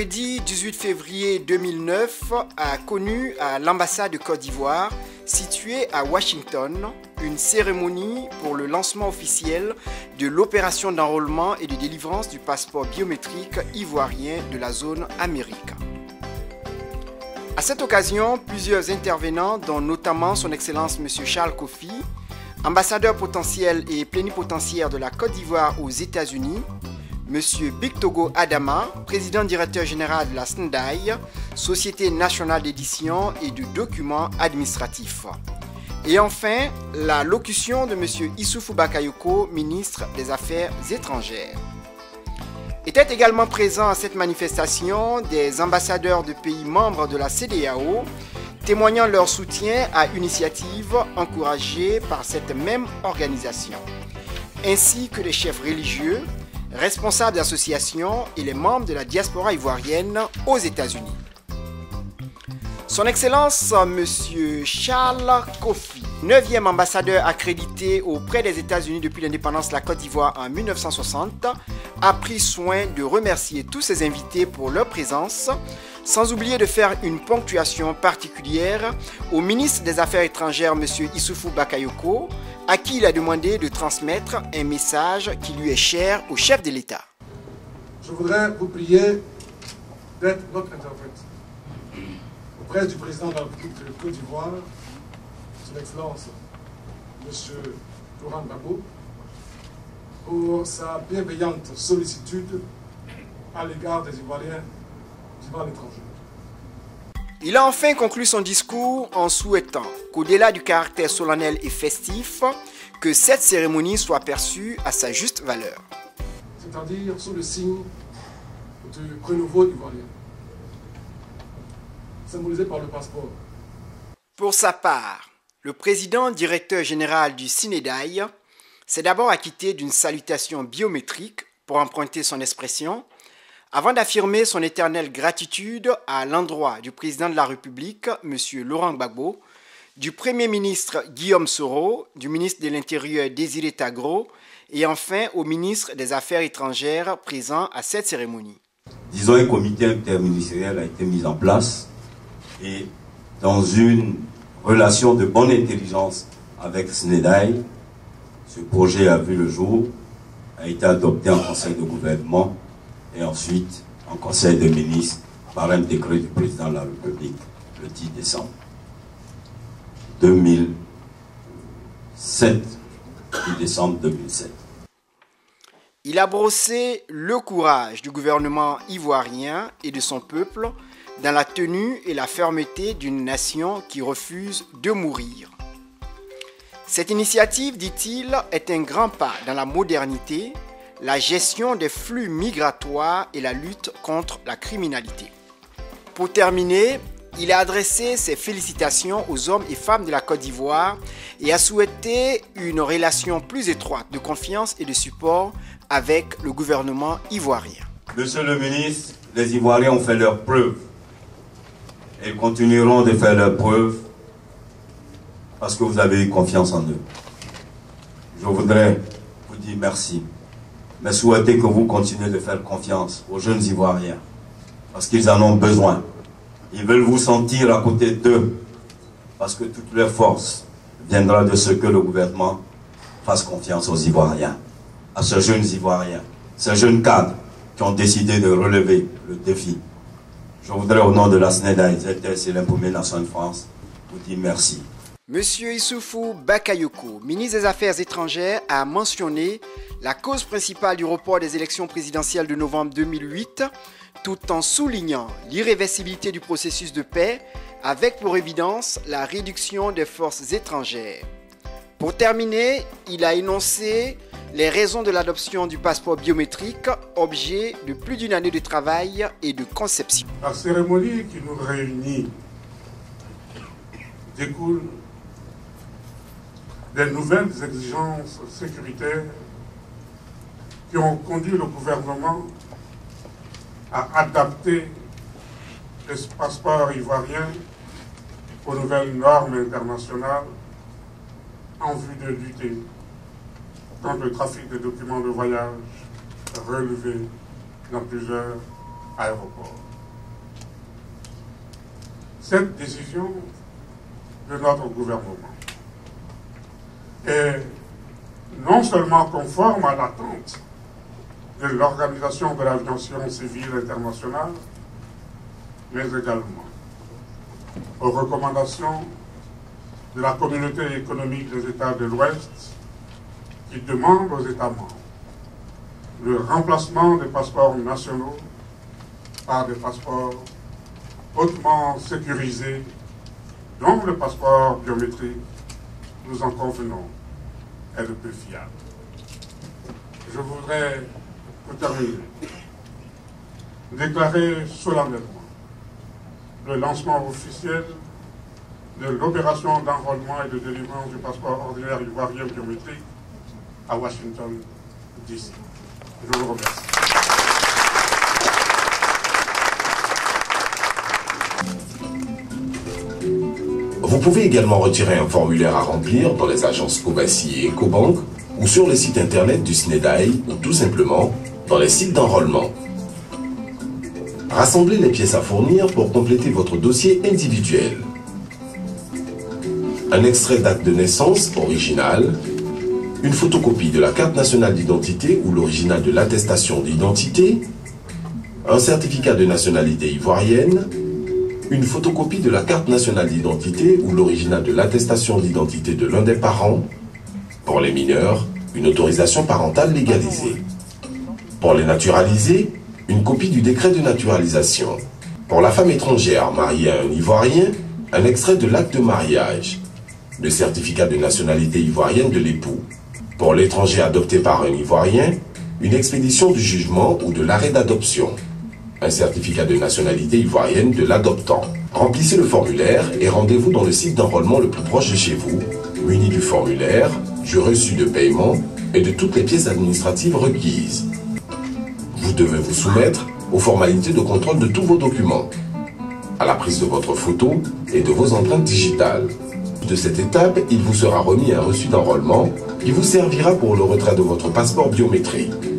mercredi 18 février 2009 a connu à l'ambassade de Côte d'Ivoire, située à Washington, une cérémonie pour le lancement officiel de l'opération d'enrôlement et de délivrance du passeport biométrique ivoirien de la zone Amérique. À cette occasion, plusieurs intervenants, dont notamment son Excellence M. Charles Kofi, ambassadeur potentiel et plénipotentiaire de la Côte d'Ivoire aux États-Unis, M. Big Togo Adama, président directeur général de la SNDAI, Société nationale d'édition et de documents administratifs. Et enfin, la locution de M. Issoufou Bakayoko, ministre des Affaires étrangères. Étaient également présents à cette manifestation des ambassadeurs de pays membres de la CEDEAO, témoignant leur soutien à une initiative encouragée par cette même organisation, ainsi que les chefs religieux, responsables d'associations et les membres de la diaspora ivoirienne aux États-Unis. Son Excellence M. Charles Kofi, 9e ambassadeur accrédité auprès des États-Unis depuis l'indépendance de la Côte d'Ivoire en 1960, a pris soin de remercier tous ses invités pour leur présence, sans oublier de faire une ponctuation particulière au ministre des Affaires étrangères M. Issoufou Bakayoko, à qui il a demandé de transmettre un message qui lui est cher au chef de l'État. Je voudrais vous prier d'être notre interprète auprès du président de la République de Côte d'Ivoire, son Excellence M. Laurent Gbagbo, pour sa bienveillante sollicitude à l'égard des Ivoiriens vivant à l'étranger. Il a enfin conclu son discours en souhaitant qu'au-delà du caractère solennel et festif, que cette cérémonie soit perçue à sa juste valeur. C'est-à-dire sous le signe du renouveau ivoirien, symbolisé par le passeport. Pour sa part, le président directeur général du SNDAI s'est d'abord acquitté d'une salutation biométrique, pour emprunter son expression, avant d'affirmer son éternelle gratitude à l'endroit du président de la République, M. Laurent Gbagbo, du Premier ministre Guillaume Soro, du ministre de l'Intérieur Désiré Tagro et enfin au ministre des Affaires étrangères présent à cette cérémonie. Disons, un comité interministériel a été mis en place et dans une relation de bonne intelligence avec SNDAI, ce projet a vu le jour, a été adopté en conseil de gouvernement et ensuite en conseil des ministres par un décret du président de la République le 10 décembre 2007. Il a brossé le courage du gouvernement ivoirien et de son peuple dans la tenue et la fermeté d'une nation qui refuse de mourir. Cette initiative, dit-il, est un grand pas dans la modernité, la gestion des flux migratoires et la lutte contre la criminalité. Pour terminer, il a adressé ses félicitations aux hommes et femmes de la Côte d'Ivoire et a souhaité une relation plus étroite de confiance et de support avec le gouvernement ivoirien. Monsieur le ministre, les Ivoiriens ont fait leurs preuves et ils continueront de faire leurs preuves parce que vous avez eu confiance en eux. Je voudrais vous dire merci, mais souhaiter que vous continuez de faire confiance aux jeunes Ivoiriens parce qu'ils en ont besoin. Ils veulent vous sentir à côté d'eux parce que toute leur force viendra de ce que le gouvernement fasse confiance aux Ivoiriens, à ces jeunes Ivoiriens, ces jeunes cadres qui ont décidé de relever le défi. Je voudrais au nom de la SNDAI, ZS et l'Imprimerie nationale de France, vous dire merci. Monsieur Issoufou Bakayoko, ministre des Affaires étrangères, a mentionné la cause principale du report des élections présidentielles de novembre 2008, tout en soulignant l'irréversibilité du processus de paix, avec pour évidence la réduction des forces étrangères. Pour terminer, il a énoncé les raisons de l'adoption du passeport biométrique, objet de plus d'une année de travail et de conception. La cérémonie qui nous réunit découle des nouvelles exigences sécuritaires qui ont conduit le gouvernement à adapter le passeport ivoirien aux nouvelles normes internationales en vue de lutter contre le trafic de documents de voyage relevé dans plusieurs aéroports. cette décision de notre gouvernement est non seulement conforme à l'attente de l'Organisation de l'Aviation civile internationale, mais également aux recommandations de la Communauté économique des États de l'Ouest qui demande aux États membres le remplacement des passeports nationaux par des passeports hautement sécurisés, dont le passeport biométrique, nous en convenons, est le plus fiable. Je voudrais, pour terminer, déclarer solennellement le lancement officiel de l'opération d'enrôlement et de délivrance du passeport ordinaire ivoirien biométrique à Washington, D.C. Je vous remercie. Vous pouvez également retirer un formulaire à remplir dans les agences Cobasi et Ecobank ou sur le site internet du SNEDAI ou tout simplement dans les sites d'enrôlement. Rassemblez les pièces à fournir pour compléter votre dossier individuel. Un extrait d'acte de naissance original, une photocopie de la carte nationale d'identité ou l'original de l'attestation d'identité, un certificat de nationalité ivoirienne, une photocopie de la carte nationale d'identité ou l'original de l'attestation d'identité de l'un des parents. Pour les mineurs, une autorisation parentale légalisée. Pour les naturalisés, une copie du décret de naturalisation. Pour la femme étrangère mariée à un Ivoirien, un extrait de l'acte de mariage, le certificat de nationalité ivoirienne de l'époux. Pour l'étranger adopté par un Ivoirien, une expédition du jugement ou de l'arrêt d'adoption. Un certificat de nationalité ivoirienne de l'adoptant. Remplissez le formulaire et rendez-vous dans le site d'enrôlement le plus proche de chez vous, muni du formulaire, du reçu de paiement et de toutes les pièces administratives requises. Vous devez vous soumettre aux formalités de contrôle de tous vos documents, à la prise de votre photo et de vos empreintes digitales. De cette étape, il vous sera remis un reçu d'enrôlement qui vous servira pour le retrait de votre passeport biométrique.